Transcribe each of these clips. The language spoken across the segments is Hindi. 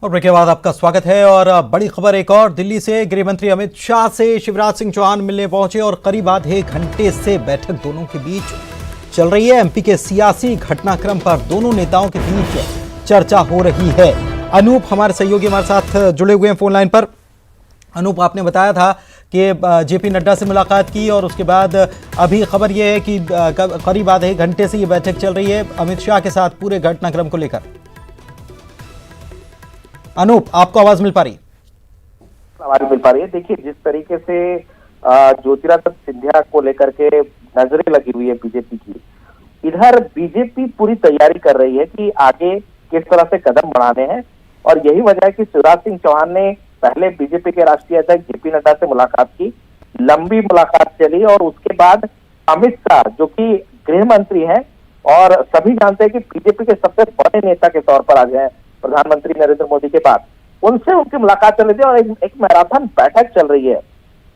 और ब्रेक के बाद आपका स्वागत है। और बड़ी खबर एक और, दिल्ली से गृह मंत्री अमित शाह से शिवराज सिंह चौहान मिलने पहुंचे और करीब आधे घंटे से बैठक दोनों के बीच चल रही है। एमपी के सियासी घटनाक्रम पर दोनों नेताओं के बीच चर्चा हो रही है। अनूप हमारे सहयोगी हमारे साथ जुड़े हुए हैं फोन लाइन पर। अनूप, आपने बताया था कि जेपी नड्डा से मुलाकात की और उसके बाद अभी खबर यह है कि करीब आधे घंटे से ये बैठक चल रही है अमित शाह के साथ पूरे घटनाक्रम को लेकर। अनूप, आपको आवाज मिल पा रही है? आवाज मिल पा रही है। देखिए, जिस तरीके से ज्योतिरादित्य सिंधिया को लेकर के नजरें लगी हुई है बीजेपी की, इधर बीजेपी पूरी तैयारी कर रही है कि आगे किस तरह से कदम बढ़ाने हैं। और यही वजह है कि शिवराज सिंह चौहान ने पहले बीजेपी के राष्ट्रीय अध्यक्ष जेपी नड्डा से मुलाकात की, लंबी मुलाकात चली और उसके बाद अमित शाह जो कि गृह मंत्री हैं और सभी जानते हैं कि बीजेपी के सबसे बड़े नेता के तौर पर आ गए हैं प्रधानमंत्री नरेंद्र मोदी के बाद, उनसे उनकी मुलाकात चल रही थी और एक मैराथन बैठक चल रही है।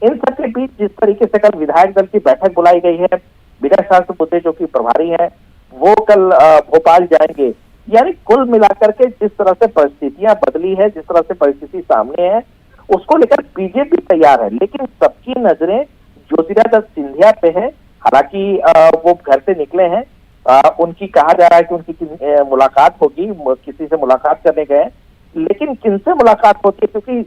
इन सबके बीच जिस तरीके से कल विधायक दल की बैठक बुलाई गई है, विजय सहस्त्रबुद्धे जो कि प्रभारी हैं वो कल भोपाल जाएंगे। यानी कुल मिलाकर के जिस तरह से परिस्थितियां बदली है, जिस तरह से परिस्थिति सामने है, उसको लेकर बीजेपी तैयार है। लेकिन सबकी नजरें ज्योतिरादित्य सिंधिया पे है। हालांकि वो घर से निकले हैं, उनकी कहा जा रहा है कि उनकी मुलाकात होगी, किसी से मुलाकात करने गए, लेकिन किनसे मुलाकात होती है, क्योंकि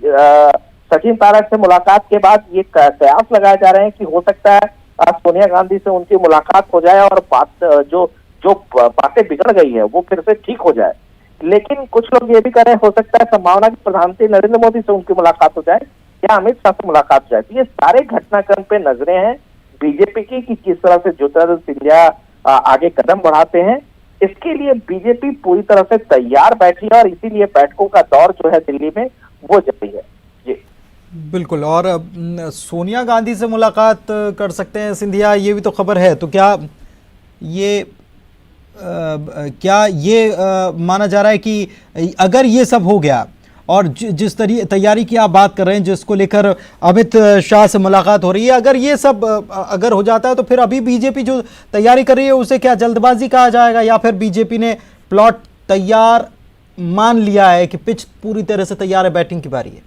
सचिन पायलट से मुलाकात के बाद ये कयास लगाए जा रहे हैं कि हो सकता है सोनिया गांधी से उनकी मुलाकात हो जाए और बात जो बातें बिगड़ गई है वो फिर से ठीक हो जाए। लेकिन कुछ लोग ये भी कह रहे हैं हो सकता है संभावना कि प्रधानमंत्री नरेंद्र मोदी से उनकी मुलाकात हो जाए या अमित शाह से मुलाकात हो जाए। ये सारे घटनाक्रम पे नजरें हैं बीजेपी की कि किस तरह से ज्योतिरादित्य सिंधिया आगे कदम बढ़ाते हैं। इसके लिए बीजेपी पूरी तरह से तैयार बैठी है और इसीलिए बैठकों का दौर जो है दिल्ली में वो जारी है। जी बिल्कुल। और सोनिया गांधी से मुलाकात कर सकते हैं सिंधिया, ये भी तो खबर है। तो क्या ये माना जा रहा है कि अगर ये सब हो गया और जिस तैयारी की आप बात कर रहे हैं, जिसको लेकर अमित शाह से मुलाकात हो रही है, अगर ये सब अगर हो जाता है तो फिर अभी बीजेपी जो तैयारी कर रही है उसे क्या जल्दबाजी कहा जाएगा, या फिर बीजेपी ने प्लॉट तैयार मान लिया है कि पिच पूरी तरह से तैयार है, बैटिंग की बारी है?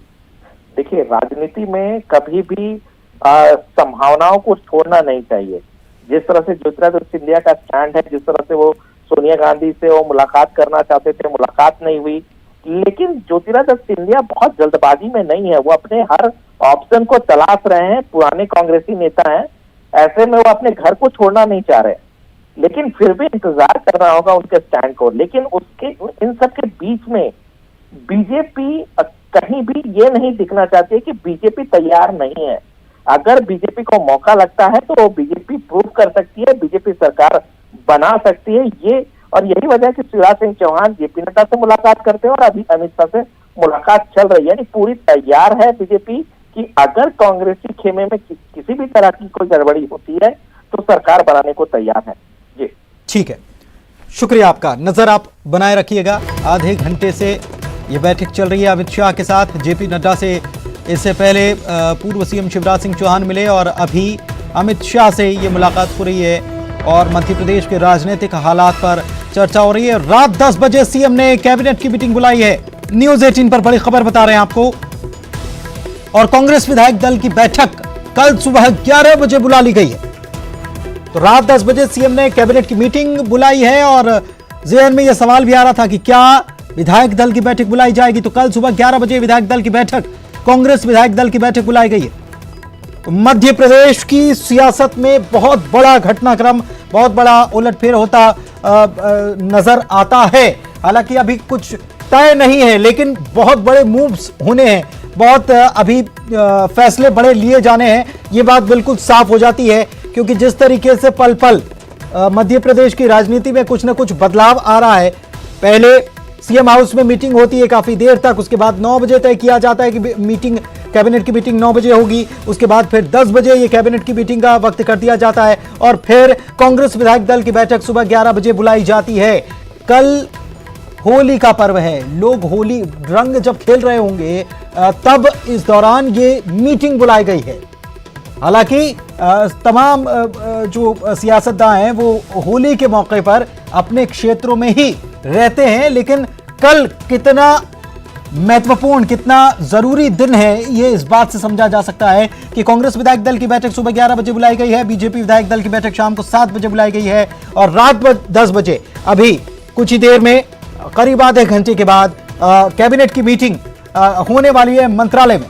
देखिए, राजनीति में कभी भी संभावनाओं को छोड़ना नहीं चाहिए। जिस तरह से ज्योतिरादित्य सिंधिया का स्टैंड है, जिस तरह से वो सोनिया गांधी से वो मुलाकात करना चाहते थे, मुलाकात नहीं हुई, लेकिन ज्योतिरादित्य सिंधिया बहुत जल्दबाजी में नहीं है। वो अपने हर ऑप्शन को तलाश रहे हैं, पुराने कांग्रेसी नेता हैं, ऐसे में वो अपने घर को छोड़ना नहीं चाह रहे, लेकिन फिर भी इंतजार करना होगा उनके स्टैंड को। लेकिन उसके इन सब के बीच में बीजेपी कहीं भी ये नहीं दिखना चाहती है कि बीजेपी तैयार नहीं है। अगर बीजेपी को मौका लगता है तो बीजेपी प्रूव कर सकती है, बीजेपी सरकार बना सकती है। ये और यही वजह है कि शिवराज सिंह चौहान जेपी नड्डा से मुलाकात करते हैं और अभी अमित शाह से मुलाकात चल रही है। यानी पूरी तैयार है बीजेपी कि अगर कांग्रेसी खेमे में किसी भी तरह की कोई गड़बड़ी होती है तो सरकार बनाने को तैयार है। जी ठीक है, शुक्रिया आपका। नजर आप बनाए रखिएगा। आधे घंटे से ये बैठक चल रही है अमित शाह के साथ। जेपी नड्डा से इससे पहले पूर्व सीएम शिवराज सिंह चौहान मिले और अभी अमित शाह से ये मुलाकात हो रही है और मध्य प्रदेश के राजनीतिक हालात पर चर्चा हो रही है। रात 10 बजे सीएम ने कैबिनेट की मीटिंग बुलाई है। न्यूज 18 पर बड़ी खबर बता रहे हैं आपको। और कांग्रेस विधायक दल की बैठक कल सुबह 11 बजे बुला ली गई है। तो रात 10 बजे सीएम ने कैबिनेट की मीटिंग बुलाई है और जेहन में यह सवाल भी आ रहा था कि क्या विधायक दल की बैठक बुलाई जाएगी। तो कल सुबह 11 बजे विधायक दल की बैठक, कांग्रेस विधायक दल की बैठक बुलाई गई है। मध्य प्रदेश की सियासत में बहुत बड़ा घटनाक्रम, बहुत बड़ा उलटफेर होता नजर आता है। हालांकि अभी कुछ तय नहीं है, लेकिन बहुत बड़े मूव्स होने हैं, बहुत अभी फैसले बड़े लिए जाने हैं। ये बात बिल्कुल साफ हो जाती है क्योंकि जिस तरीके से पल पल मध्य प्रदेश की राजनीति में कुछ न कुछ बदलाव आ रहा है। पहले सीएम हाउस में मीटिंग होती है काफी देर तक, उसके बाद 9 बजे तय किया जाता है कि मीटिंग, कैबिनेट की मीटिंग 9 बजे होगी। उसके बाद फिर 10 बजे ये कैबिनेट की मीटिंग का वक्त कर दिया जाता है और फिर कांग्रेस विधायक दल की बैठक सुबह 11 बजे बुलाई जाती है। कल होली का पर्व है, लोग होली रंग जब खेल रहे होंगे तब इस दौरान ये मीटिंग बुलाई गई है। हालांकि तमाम जो सियासतदान हैं वो होली के मौके पर अपने क्षेत्रों में ही रहते हैं, लेकिन कल कितना महत्वपूर्ण, कितना जरूरी दिन है, ये इस बात से समझा जा सकता है कि कांग्रेस विधायक दल की बैठक सुबह 11 बजे बुलाई गई है, बीजेपी विधायक दल की बैठक शाम को 7 बजे बुलाई गई है और रात 10 बजे अभी कुछ ही देर में करीब आधे घंटे के बाद कैबिनेट की मीटिंग होने वाली है मंत्रालय में।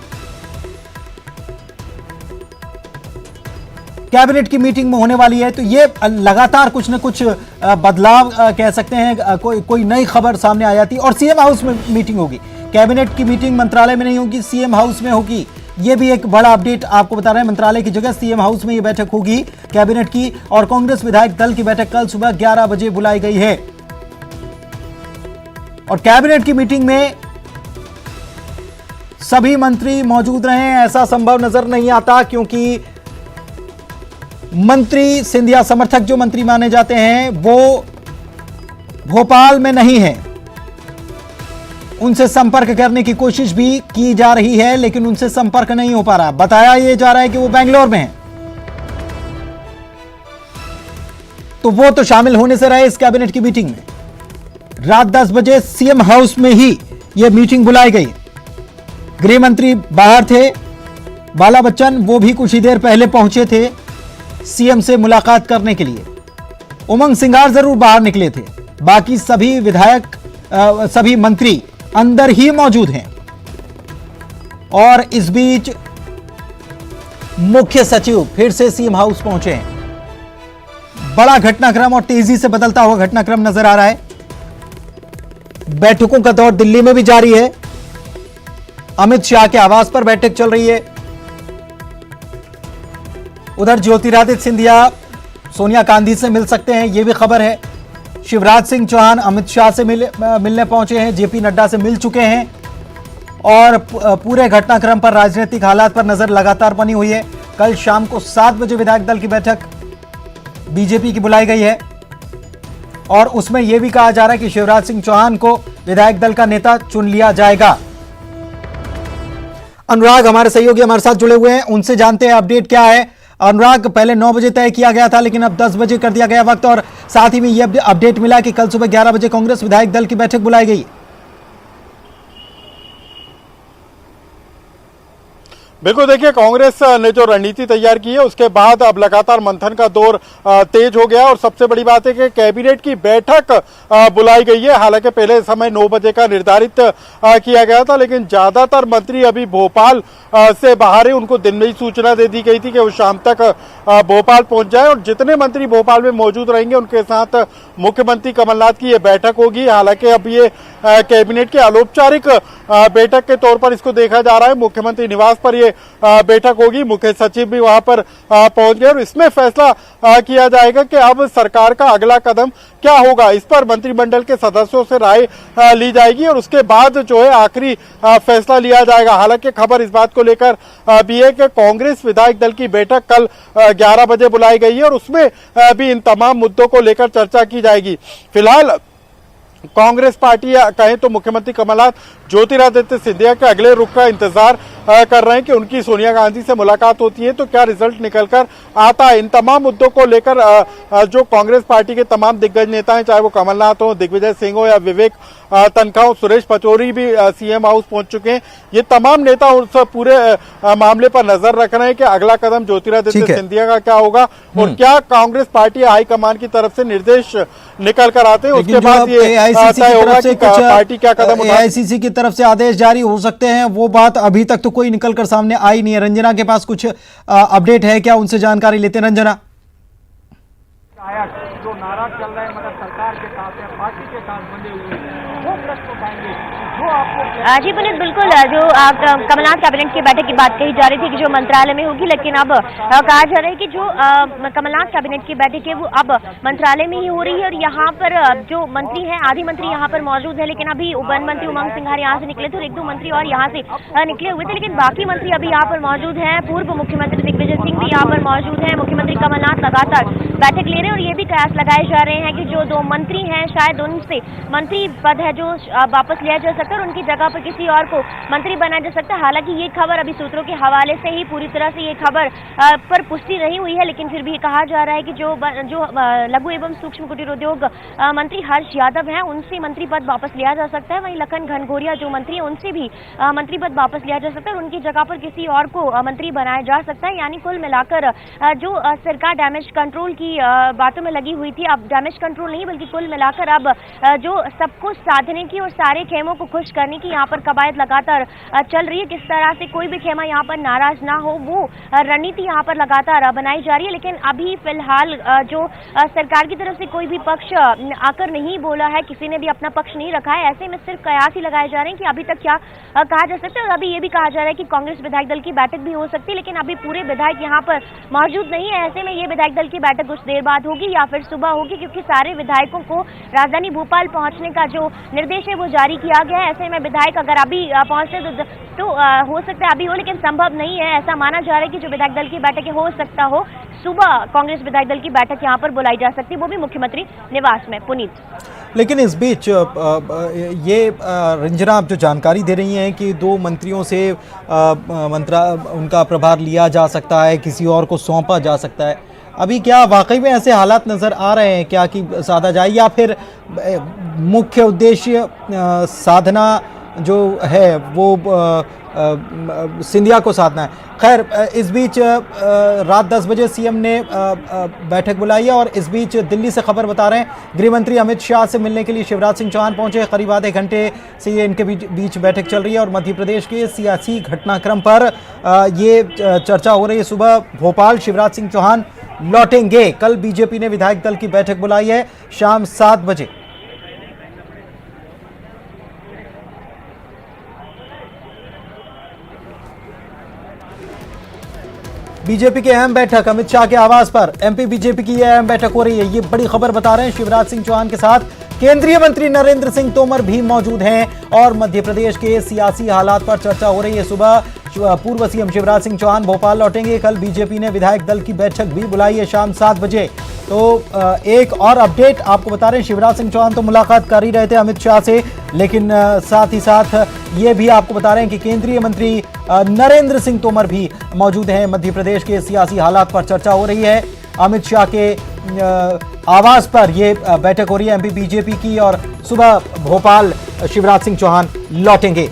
कैबिनेट की मीटिंग में होने वाली है, तो ये लगातार कुछ न कुछ बदलाव कह सकते हैं, कोई नई खबर सामने आ जाती और सीएम हाउस में मीटिंग होगी। कैबिनेट की मीटिंग मंत्रालय में नहीं होगी, सीएम हाउस में होगी। ये भी एक बड़ा अपडेट आपको बता रहे हैं, मंत्रालय की जगह सीएम हाउस में ये बैठक होगी कैबिनेट की। और कांग्रेस विधायक दल की बैठक कल सुबह 11 बजे बुलाई गई है और कैबिनेट की मीटिंग में सभी मंत्री मौजूद रहे, ऐसा संभव नजर नहीं आता, क्योंकि मंत्री सिंधिया समर्थक जो मंत्री माने जाते हैं वो भोपाल में नहीं है। उनसे संपर्क करने की कोशिश भी की जा रही है, लेकिन उनसे संपर्क नहीं हो पा रहा। बताया यह जा रहा है कि वो बेंगलोर में है, तो वो तो शामिल होने से रहे इस कैबिनेट की मीटिंग में। रात 10 बजे सीएम हाउस में ही यह मीटिंग बुलाई गई। गृह मंत्री बाहर थे, बाला बच्चन, वो भी कुछ ही देर पहले पहुंचे थे सीएम से मुलाकात करने के लिए। उमंग सिंघार जरूर बाहर निकले थे, बाकी सभी विधायक सभी मंत्री अंदर ही मौजूद हैं। और इस बीच मुख्य सचिव फिर से सीएम हाउस पहुंचे हैं। बड़ा घटनाक्रम और तेजी से बदलता हुआ घटनाक्रम नजर आ रहा है। बैठकों का दौर दिल्ली में भी जारी है। अमित शाह के आवास पर बैठक चल रही है। उधर ज्योतिरादित्य सिंधिया सोनिया गांधी से मिल सकते हैं, यह भी खबर है। शिवराज सिंह चौहान अमित शाह से मिलने पहुंचे हैं, जेपी नड्डा से मिल चुके हैं और पूरे घटनाक्रम पर, राजनीतिक हालात पर नजर लगातार बनी हुई है। कल शाम को 7 बजे विधायक दल की बैठक बीजेपी की बुलाई गई है और उसमें यह भी कहा जा रहा है कि शिवराज सिंह चौहान को विधायक दल का नेता चुन लिया जाएगा। अनुराग हमारे सहयोगी हमारे साथ जुड़े हुए हैं, उनसे जानते हैं अपडेट क्या है। अनुराग, पहले 9 बजे तय किया गया था, लेकिन अब 10 बजे कर दिया गया वक्त, और साथ ही में यह अपडेट मिला कि कल सुबह 11 बजे कांग्रेस विधायक दल की बैठक बुलाई गई। बिल्कुल, देखिए, कांग्रेस ने जो रणनीति तैयार की है उसके बाद अब लगातार मंथन का दौर तेज हो गया और सबसे बड़ी बात है कि कैबिनेट की बैठक बुलाई गई है। हालांकि पहले समय 9 बजे का निर्धारित किया गया था, लेकिन ज्यादातर मंत्री अभी भोपाल से बाहर है। उनको दिन में ही सूचना दे दी गई थी कि वो शाम तक भोपाल पहुंच जाए और जितने मंत्री भोपाल में मौजूद रहेंगे उनके साथ मुख्यमंत्री कमलनाथ की ये बैठक होगी। हालांकि अब ये कैबिनेट की अनौपचारिक बैठक के तौर पर इसको देखा जा रहा है। मुख्यमंत्री निवास पर ये बैठक होगी, मुख्य सचिव भी वहां पर पहुंच गए और इसमें फैसला किया जाएगा कि अब सरकार का अगला कदम क्या होगा। इस पर मंत्रिमंडल के सदस्यों से राय ली जाएगी और उसके बाद जो है आखिरी फैसला लिया जाएगा। हालांकि खबर इस बात को लेकर भी है कि कांग्रेस विधायक दल की बैठक कल 11 बजे बुलाई गई है और उसमें भी इन तमाम मुद्दों को लेकर चर्चा की जाएगी। फिलहाल कांग्रेस पार्टी कहें तो मुख्यमंत्री कमलनाथ ज्योतिरादित्य सिंधिया के अगले रुख का इंतजार कर रहे हैं कि उनकी सोनिया गांधी से मुलाकात होती है तो क्या रिजल्ट निकलकर आता है। इन तमाम मुद्दों को लेकर जो कांग्रेस पार्टी के तमाम दिग्गज नेता हैं, चाहे वो कमलनाथ हो, दिग्विजय सिंह हो या विवेक तनखा हो, सुरेश पचौरी भी सीएम हाउस पहुंच चुके हैं। ये तमाम नेता उस पूरे मामले पर नजर रख रहे हैं कि अगला कदम ज्योतिरादित्य सिंधिया का क्या होगा और क्या कांग्रेस पार्टी हाईकमान की तरफ से निर्देश निकल कर आते हैं। उसके बाद ये तय होगा कि पार्टी क्या कदम उठाए। एआईसीसी की तरफ से आदेश जारी हो सकते हैं, वो बात अभी तक तो कोई निकलकर सामने आई नहीं है। रंजना के पास कुछ अपडेट है क्या, उनसे जानकारी लेते हैं। रंजना, जो नाराज चल रहे हैं मगर सरकार के साथ या पार्टी के साथ बंधे हुए हैं, वो प्रश्न उठाएंगे जो आपको। जी पुनीत, बिल्कुल, जो कमलनाथ कैबिनेट की बैठक की बात कही जा रही थी कि जो मंत्रालय में होगी, लेकिन अब कहा जा रहा है कि जो कमलनाथ कैबिनेट की बैठक है वो अब मंत्रालय में ही हो रही है और यहाँ पर जो मंत्री हैं, आधे मंत्री यहाँ पर मौजूद है। लेकिन अभी वन मंत्री उमंग सिंघार यहाँ से निकले थे और 1-2 मंत्री और यहाँ से निकले हुए थे, लेकिन बाकी मंत्री अभी यहाँ पर मौजूद हैं। पूर्व मुख्यमंत्री दिग्विजय सिंह भी यहाँ पर मौजूद हैं। मुख्यमंत्री कमलनाथ लगातार बैठक ले रहे हैं और ये भी कयास लगाए जा रहे हैं कि जो 2 मंत्री हैं शायद उनसे मंत्री पद है जो वापस लिया जा सकता है और उनकी जगह पर किसी और को मंत्री बनाया जा सकता है। हालांकि ये खबर अभी सूत्रों के हवाले से ही पूरी तरह से ये खबर पर पुष्टि नहीं हुई है, लेकिन फिर भी कहा जा रहा है कि जो लघु एवं सूक्ष्म कुटीर उद्योग मंत्री हर्ष यादव हैं उनसे मंत्री पद वापस लिया जा सकता है। वहीं लखन घनघोरिया जो मंत्री है उनसे भी मंत्री पद वापस लिया जा सकता है और उनकी जगह पर किसी और को मंत्री बनाया जा सकता है। यानी कुल मिलाकर जो सरकार डैमेज कंट्रोल की बातों में लगी हुई थी, अब डैमेज कंट्रोल नहीं बल्कि कुल मिलाकर अब जो सब कुछ साधने की और सारे खेमों को खुश करने की यहाँ पर कवायद लगातार चल रही है। किस तरह से कोई भी खेमा यहाँ पर नाराज ना हो वो रणनीति यहाँ पर लगातार बनाई जा रही है। लेकिन अभी फिलहाल जो सरकार की तरफ से कोई भी पक्ष आकर नहीं बोला है, किसी ने भी अपना पक्ष नहीं रखा है, ऐसे में सिर्फ कयास ही लगाए जा रहे हैं कि अभी तक क्या कहा जा सकता है। और अभी ये भी कहा जा रहा है कि कांग्रेस विधायक दल की बैठक भी हो सकती है, लेकिन अभी पूरे विधायक यहाँ पर मौजूद नहीं है। ऐसे में ये विधायक दल की बैठक कुछ देर बाद होगी या फिर सुबह होगी, क्योंकि सारे विधायकों को राजधानी भोपाल पहुंचने का जो निर्देश है वो जारी किया गया है। ऐसे में विधायक अगर अभी पहुंचते तो हो सकता है अभी हो, लेकिन संभव नहीं है। ऐसा माना जा रहा है कि जो विधायक दल की बैठक हो सकता हो सुबह कांग्रेस विधायक दल की बैठक यहाँ पर बुलाई जा सकती है, वो भी मुख्यमंत्री निवास में। पुनीत, लेकिन इस बीच ये रंजना आप जो जानकारी दे रही हैं कि 2 मंत्रियों से उनका प्रभार लिया जा सकता है, किसी और को सौंपा जा सकता है, अभी क्या वाकई में ऐसे हालात नज़र आ रहे हैं क्या कि साधा जाए, या फिर मुख्य उद्देश्य साधना जो है वो सिंधिया को साधना है? खैर, इस बीच रात 10 बजे सीएम ने बैठक बुलाई है और इस बीच दिल्ली से खबर बता रहे हैं गृह मंत्री अमित शाह से मिलने के लिए शिवराज सिंह चौहान पहुंचे। करीब आधे घंटे से ये इनके बीच बैठक चल रही है और मध्य प्रदेश के सियासी घटनाक्रम पर ये चर्चा हो रही है। सुबह भोपाल शिवराज सिंह चौहान लौटेंगे। कल बीजेपी ने विधायक दल की बैठक बुलाई है शाम 7 बजे। बीजेपी की अहम बैठक अमित शाह के आवास पर एमपी बीजेपी की यह अहम बैठक हो रही है। ये बड़ी खबर बता रहे हैं। शिवराज सिंह चौहान के साथ केंद्रीय मंत्री नरेंद्र सिंह तोमर भी मौजूद हैं और मध्य प्रदेश के सियासी हालात पर चर्चा हो रही है। सुबह पूर्व सीएम शिवराज सिंह चौहान भोपाल लौटेंगे। कल बीजेपी ने विधायक दल की बैठक भी बुलाई है शाम 7 बजे। तो एक और अपडेट आपको बता रहे हैं, शिवराज सिंह चौहान तो मुलाकात कर ही रहे थे अमित शाह से, लेकिन साथ ही साथ ये भी आपको बता रहे हैं कि केंद्रीय मंत्री नरेंद्र सिंह तोमर भी मौजूद हैं। मध्य प्रदेश के सियासी हालात पर चर्चा हो रही है। अमित शाह के आवास पर ये बैठक हो रही है एमपी बीजेपी की और सुबह भोपाल शिवराज सिंह चौहान लौटेंगे।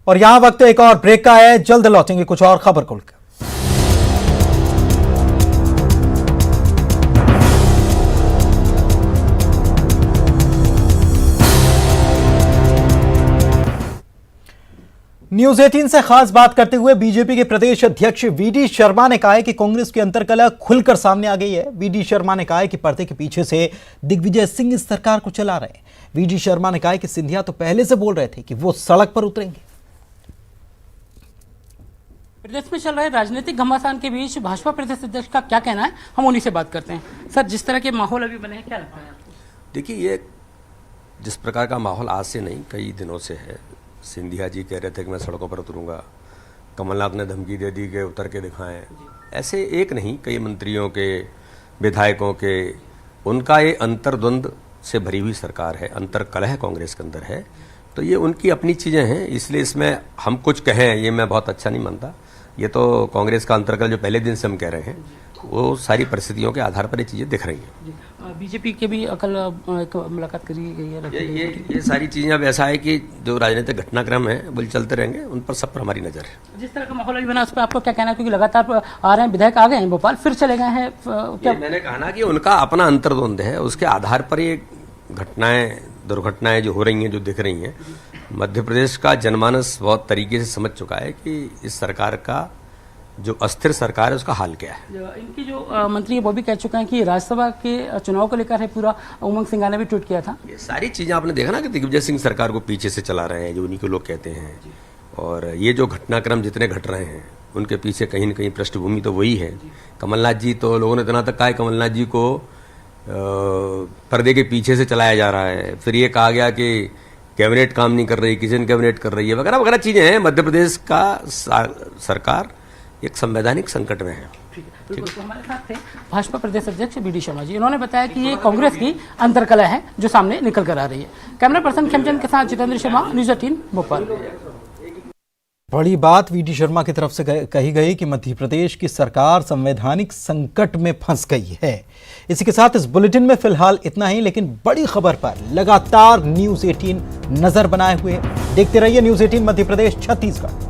और यहां वक्त एक और ब्रेक का है, जल्द लौटेंगे कुछ और खबर खोलकर। न्यूज 18 से खास बात करते हुए बीजेपी के प्रदेश अध्यक्ष वीडी शर्मा ने कहा है कि कांग्रेस की अंतर्कलह खुलकर सामने आ गई है। वीडी शर्मा ने कहा है कि पर्दे के पीछे से दिग्विजय सिंह इस सरकार को चला रहे हैं। वीडी शर्मा ने कहा है कि सिंधिया तो पहले से बोल रहे थे कि वो सड़क पर उतरेंगे। प्रदेश में चल रहे राजनीतिक घमासान के बीच भाजपा प्रदेश अध्यक्ष का क्या कहना है, हम उन्हीं से बात करते हैं। सर, जिस तरह के माहौल अभी बने हैं, क्या लगता है आपको? देखिए, ये जिस प्रकार का माहौल आज से नहीं कई दिनों से है। सिंधिया जी कह रहे थे कि मैं सड़कों पर उतरूंगा, कमलनाथ ने धमकी दे दी कि उतर के दिखाएं। ऐसे एक नहीं, कई मंत्रियों के, विधायकों के, उनका ये अंतर्द्वंद से भरी हुई सरकार है, अंतर्कलह कांग्रेस के अंदर है। तो ये उनकी अपनी चीज़ें हैं, इसलिए इसमें हम कुछ कहें ये मैं बहुत अच्छा नहीं मानता। ये तो कांग्रेस का अंतर्कलह जो पहले दिन से हम कह रहे हैं, वो सारी परिस्थितियों के आधार पर ये चीज़ें दिख रही हैं। बीजेपी के भी कल एक मुलाकात करी गई है। ये सारी चीज़ें अब ऐसा है कि जो राजनीतिक घटनाक्रम है वो चलते रहेंगे, उन पर सब पर हमारी नज़र है। जिस तरह का माहौल अभी बना उस पर आपको क्या कहना है, क्योंकि लगातार आ रहे हैं विधायक, आ गए हैं भोपाल, फिर चले गए हैं, क्या मैंने कहा ना कि उनका अपना अंतर्द्वंद है, उसके आधार पर ये घटनाएं, दुर्घटनाएं जो हो रही हैं, जो दिख रही हैं। मध्य प्रदेश का जनमानस बहुत तरीके से समझ चुका है कि इस सरकार का जो अस्थिर सरकार है उसका हाल क्या है। इनकी जो मंत्री है वो भी कह चुके हैं कि राज्यसभा के चुनाव को लेकर है पूरा। उमंग सिंघार ने भी ट्वीट किया था। ये सारी चीजें आपने देखा ना कि दिग्विजय सिंह सरकार को पीछे से चला रहे हैं, जो उन्हीं को लोग कहते हैं। और ये जो घटनाक्रम जितने घट रहे हैं उनके पीछे कहीं न कहीं पृष्ठभूमि तो वही है। कमलनाथ जी तो लोगों ने इतना तक कहा कमलनाथ जी को पर्दे के पीछे से चलाया जा रहा है। फिर ये कहा गया कि कैबिनेट काम नहीं कर रही, किचन कैबिनेट कर रही है, वगैरह वगैरह चीजें हैं। मध्य प्रदेश का सरकार एक संवैधानिक संकट में है। बिल्कुल, तो हमारे साथ थे भाजपा प्रदेश अध्यक्ष बी डी शर्मा जी। उन्होंने बताया कि ये कांग्रेस की अंतरकलह है जो सामने निकल कर आ रही है। कैमरा पर्सन खेमचंद के साथ जितेंद्र शर्मा, न्यूज़ 18 भोपाल। बड़ी बात वी डी शर्मा की तरफ से कही गई कि मध्य प्रदेश की सरकार संवैधानिक संकट में फंस गई है। इसी के साथ इस बुलेटिन में फिलहाल इतना ही, लेकिन बड़ी खबर पर लगातार न्यूज़ 18 नजर बनाए हुए। देखते रहिए न्यूज़ 18 मध्य प्रदेश छत्तीसगढ़।